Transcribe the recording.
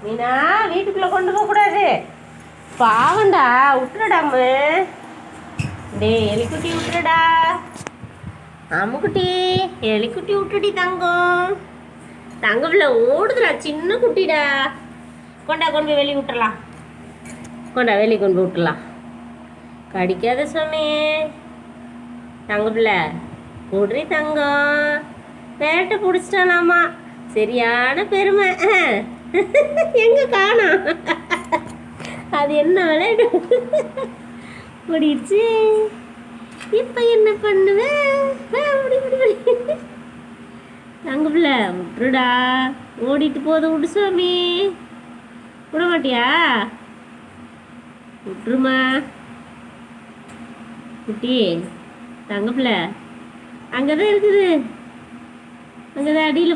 மீனா வீட்டுக்குள்ளே கொண்டு போகக்கூடாது, பாவண்டா, விட்டுறடாம. டே எலிக்குட்டி விட்டுறடா, அம்முக்குட்டி எலிக்குட்டி விட்டுடி தங்கம். தங்கப்பில் ஓடுதுடா, சின்ன குட்டிடா. கொண்டா கொண்டு போய் வெளியே விட்டுறலாம், கொண்டா வெளியே கொண்டு போய் விட்டுலாம். கடிக்காத சாமி. தங்கப்பில்ல ஓடுறி தங்கம். வேட்டை பிடிச்சிட்டானாமா, சரியான பெருமை. எங்க காணோம், அது என்ன விளையாடு ஓடிடுச்சு. இப்போ என்ன பண்ணுவேன்? தங்கப்பில்ல விட்டுருடா, ஓடிட்டு போதும், விடு சாமி. விட மாட்டியா? விட்டுருமா குட்டி. தங்கப்பில்ல அங்கே தான் இருக்குது, அங்கே தான் அடியில்